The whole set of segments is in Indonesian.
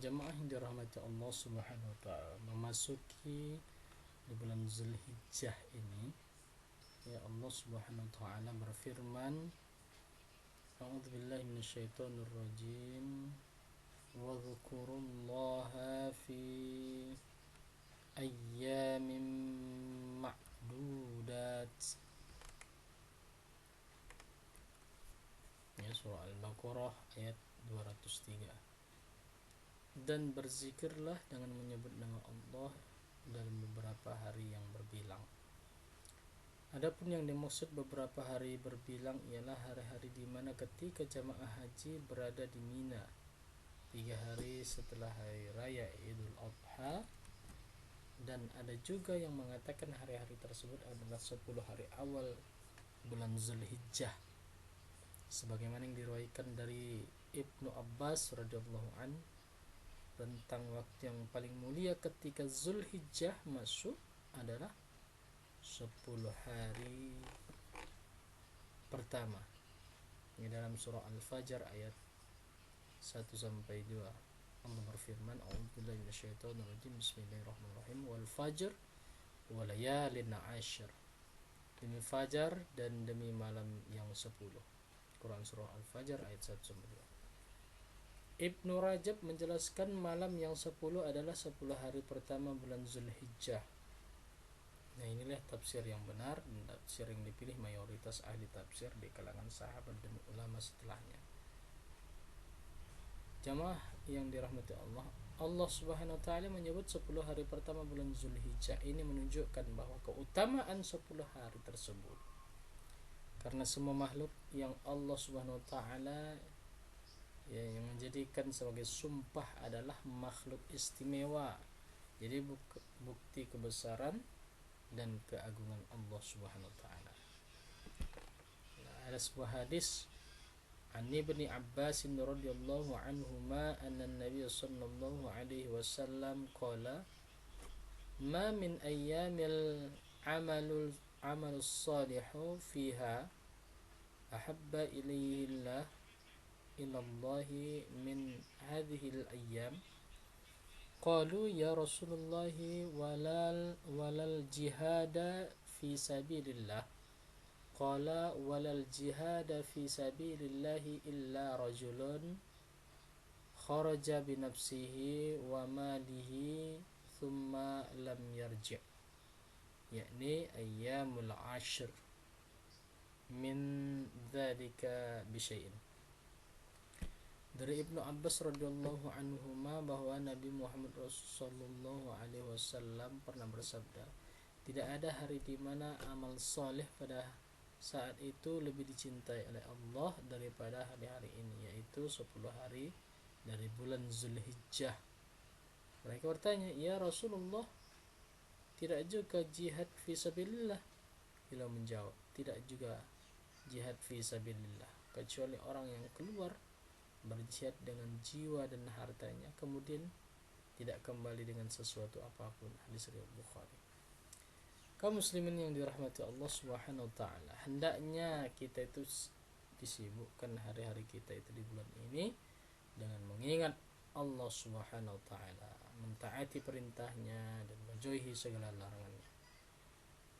Jemaah yang dirahmati Allah Subhanahu wa taala, memasuki di bulan Zulhijjah ini, ya Allah Subhanahu wa taala berfirman, A'udzubillahi minasyaitonir rajim. Wa dzkurullaha fi ayyamin ma'dudat. Ya, surah Al-Baqarah ayat 203. Dan berzikirlah dengan menyebut nama Allah dalam beberapa hari yang berbilang. Adapun yang dimaksud beberapa hari berbilang ialah hari-hari di mana ketika jamaah haji berada di Mina 3 hari setelah hari raya Idul Adha, dan ada juga yang mengatakan hari-hari tersebut adalah 10 hari awal bulan Zulhijjah, sebagaimana yang diriwayatkan dari Ibnu Abbas radhiyallahu an tentang waktu yang paling mulia ketika Zulhijjah masuk adalah 10 hari pertama. Ini dalam surah Al-Fajr ayat 1 sampai 2. Allah berfirman, A'udzubillahi minasyaitonir rajim. Bismillahirrahmanirrahim. Wal fajr wa layalin 'ashr. Demi fajar dan demi malam yang 10. Quran surah Al-Fajr ayat 1 sampai 2. Ibnu Rajab menjelaskan malam yang 10 adalah 10 hari pertama bulan Zulhijjah. Nah, inilah tafsir yang benar dan tafsir yang dipilih mayoritas ahli tafsir di kalangan sahabat dan ulama setelahnya. Jamaah yang dirahmati Allah, Allah Subhanahu wa taala menyebut 10 hari pertama bulan Zulhijjah ini menunjukkan bahwa keutamaan 10 hari tersebut. Karena semua makhluk yang Allah Subhanahu wa taala yang menjadikan sebagai sumpah adalah makhluk istimewa. Jadi bukti kebesaran dan keagungan Allah Subhanahu wa taala. Ada sebuah hadis an Ibnu Abbas radhiyallahu anhuma anna an-nabiy sallallahu alaihi wasallam qala ma min ayyamil amalus salihu fiha ahabba ilayhi ilallahi min hadhihi al-ayyam. Qalu ya Rasulullah walal jihada fi sabilillah. Qala walal jihada fi sabilillah illa rajulun kharaja bi nafsihi wa malihi thumma lam yarji', yakni ayyamul ashr min dzalika bi syai'in. Dari Ibnu Abbas radhiyallahu anhuma bahwa Nabi Muhammad sallallahu alaihi wasallam pernah bersabda, tidak ada hari di mana amal saleh pada saat itu lebih dicintai oleh Allah daripada hari-hari ini, yaitu 10 hari dari bulan Zulhijjah. Mereka bertanya, ya Rasulullah, tidak juga jihad fi sabilillah? Beliau menjawab, tidak juga jihad fi sabilillah, kecuali orang yang keluar berjihad dengan jiwa dan hartanya, kemudian tidak kembali dengan sesuatu apapun. Hadis riwayat Bukhari. Kaum muslimin yang dirahmati Allah Subhanahu wa taala, hendaknya kita itu disibukkan hari-hari kita itu di bulan ini dengan mengingat Allah Subhanahu wa taala, mentaati perintahnya dan menjauhi segala larangannya.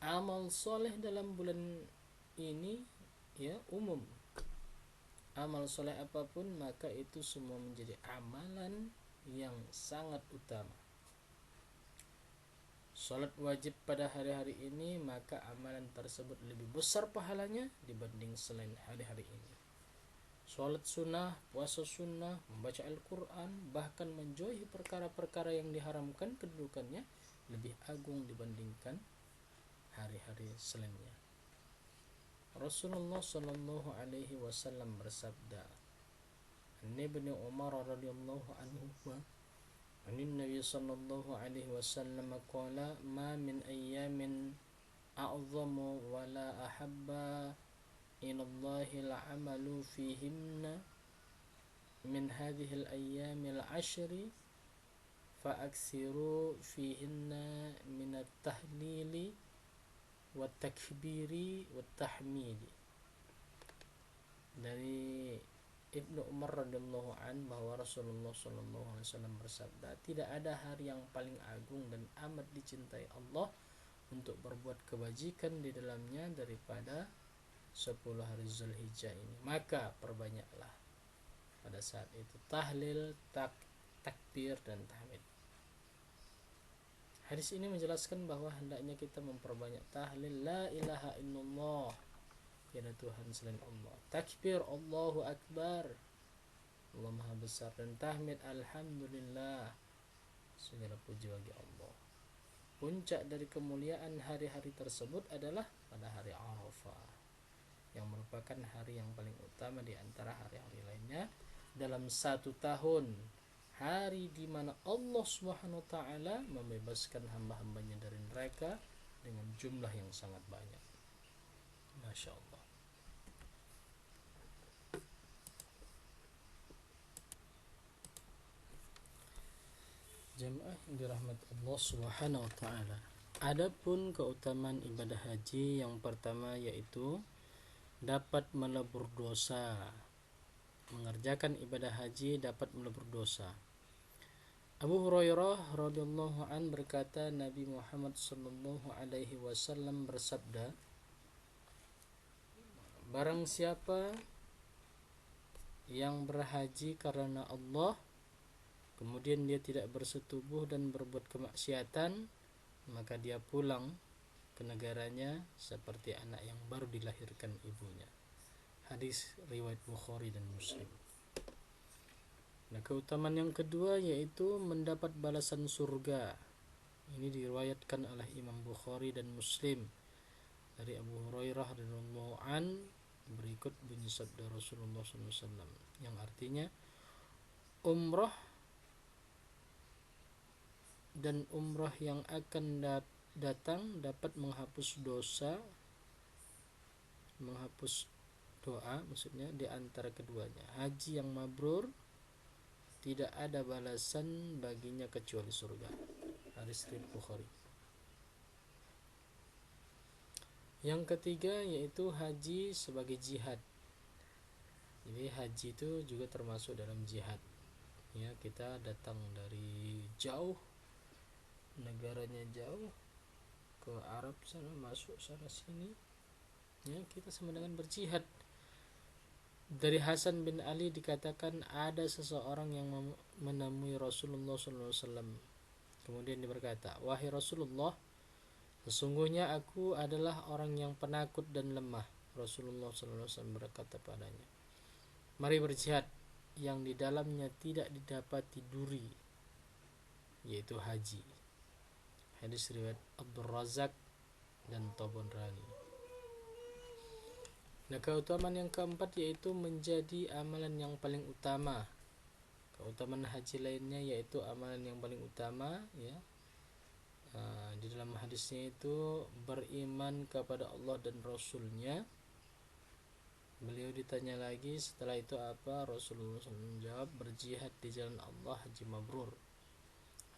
Amal soleh dalam bulan ini ya umum. Amal soleh apapun maka itu semua menjadi amalan yang sangat utama. Salat wajib pada hari-hari ini, maka amalan tersebut lebih besar pahalanya dibanding selain hari-hari ini. Salat sunnah, puasa sunnah, membaca Al-Quran, bahkan menjauhi perkara-perkara yang diharamkan, kedudukannya lebih agung dibandingkan hari-hari selainnya. Rasulullah sallallahu alaihi wasallam bersabda, An Ibnu Umar radhiyallahu anhu an Nabi sallallahu alaihi wasallam qala ma min ayyamin a'zamu wa la ahabba ila Allahi al-'amalu fihinna min hadhihi al-ayyam al-'ashri fa aksiru fihinna min at-tahlili wa takbiri wa tahmidi. Dari Ibnu Umar radhiyallahu an bahwa Rasulullah sallallahu alaihi wasallam bersabda, tidak ada hari yang paling agung dan amat dicintai Allah untuk berbuat kebajikan di dalamnya daripada 10 hari Zulhijjah ini. Maka perbanyaklah pada saat itu tahlil, takbir dan tahmid. Hadis ini menjelaskan bahwa hendaknya kita memperbanyak tahlil la ilaha illallah, tiada Tuhan selain Allah, takbir Allahu Akbar, Allah Maha Besar, dan tahmid alhamdulillah, segala puji bagi Allah. Puncak dari kemuliaan hari-hari tersebut adalah pada hari Arafah, yang merupakan hari yang paling utama di antara hari-hari lainnya dalam satu tahun, hari di mana Allah Subhanahu wa taala membebaskan hamba-hambanya dari neraka dengan jumlah yang sangat banyak. Masya Allah. Jemaah yang dirahmati Allah Subhanahu wa taala. Adapun keutamaan ibadah haji yang pertama yaitu dapat melebur dosa. Mengerjakan ibadah haji dapat melebur dosa. Abu Hurairah radhiyallahu an berkata, Nabi Muhammad sallallahu alaihi wasallam bersabda, barang siapa yang berhaji karena Allah, kemudian dia tidak bersetubuh dan berbuat kemaksiatan, maka dia pulang ke negaranya seperti anak yang baru dilahirkan ibunya. Hadis riwayat Bukhari dan Muslim. Nah, keutamaan yang kedua yaitu mendapat balasan surga. Ini diriwayatkan oleh Imam Bukhari dan Muslim dari Abu Hurairah radhiyallahu an, berikut bunyi sabda Rasulullah SAW yang artinya, umrah dan umrah yang akan datang dapat menghapus dosa, menghapus doa maksudnya di antara keduanya. Haji yang mabrur tidak ada balasan baginya kecuali surga. Hadis riwayat Bukhari. Yang ketiga yaitu haji sebagai jihad. Jadi haji itu juga termasuk dalam jihad. Ya, kita datang dari jauh, negaranya jauh, ke Arab sana, masuk sana sini, ya, kita sama dengan berjihad. Dari Hasan bin Ali dikatakan ada seseorang yang menemui Rasulullah SAW. Kemudian dia berkata, wahai Rasulullah, sesungguhnya aku adalah orang yang penakut dan lemah. Rasulullah SAW berkata padanya, mari berjihad yang di dalamnya tidak didapati duri, yaitu haji. Hadis riwayat Abdul Razak dan Tabarani. Nah, keutamaan yang keempat yaitu menjadi amalan yang paling utama. Keutamaan haji lainnya yaitu amalan yang paling utama, ya. Di dalam hadisnya itu beriman kepada Allah dan Rasulnya. Beliau ditanya lagi setelah itu apa, Rasulullah SAW menjawab, berjihad di jalan Allah, haji mabrur.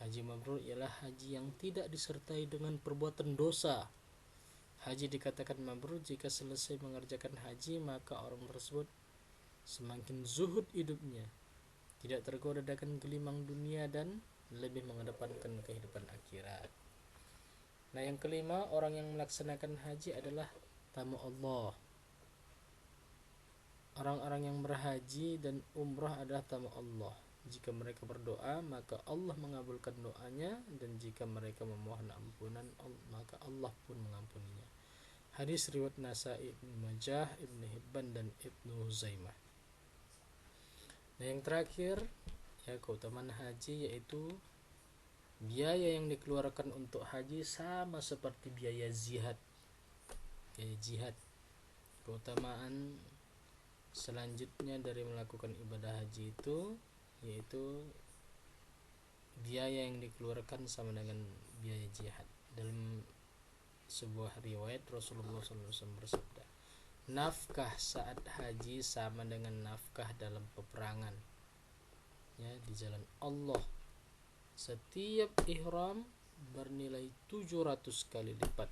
Haji mabrur ialah haji yang tidak disertai dengan perbuatan dosa. Haji dikatakan mabrur jika selesai mengerjakan haji maka orang tersebut semakin zuhud hidupnya, tidak tergoda dengan gelimang dunia dan lebih mengedepankan kehidupan akhirat. Nah, yang kelima, orang yang melaksanakan haji adalah tamu Allah. Orang-orang yang berhaji dan umrah adalah tamu Allah. Jika mereka berdoa, maka Allah mengabulkan doanya, dan jika mereka memohon ampunan, maka Allah pun mengampuninya. Hadis riwayat Nasa'i, Ibnu Majah, Ibnu Hibban dan Ibnu Huzaimah. Nah, yang terakhir, ya, keutamaan haji yaitu biaya yang dikeluarkan untuk haji sama seperti biaya jihad. Jihad. Keutamaan selanjutnya dari melakukan ibadah haji itu yaitu biaya yang dikeluarkan sama dengan biaya jihad. Dalam sebuah riwayat Rasulullah SAW bersabda, nafkah saat haji sama dengan nafkah dalam peperangan, ya, di jalan Allah. Setiap ihram bernilai 700 kali lipat,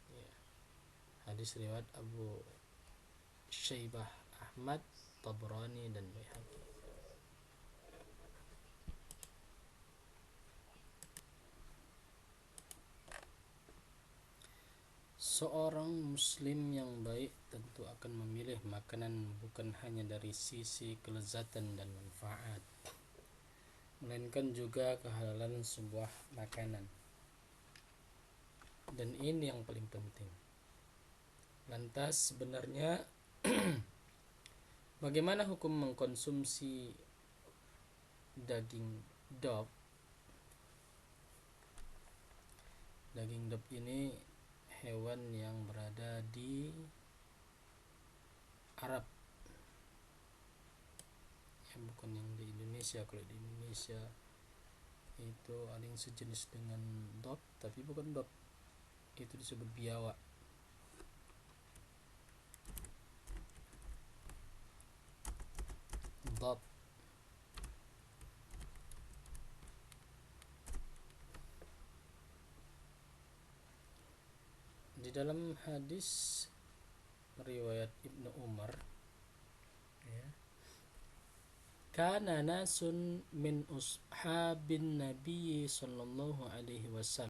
ya. Hadis riwayat Abu Syaibah Ahmad Tabrani dan Baihaqi. Seorang muslim yang baik tentu akan memilih makanan bukan hanya dari sisi kelezatan dan manfaat, melainkan juga kehalalan sebuah makanan. Dan ini yang paling penting. Lantas sebenarnya bagaimana hukum mengkonsumsi daging dog? Daging dog ini hewan yang berada di Arab, ya, bukan yang di Indonesia. Kalau di Indonesia itu ada yang sejenis dengan dog, tapi bukan dog, itu disebut biawak. Dog. Di dalam hadis riwayat Ibnu Umar, ya, kana nasun min ashabin nabi sallallahu alaihi wasallam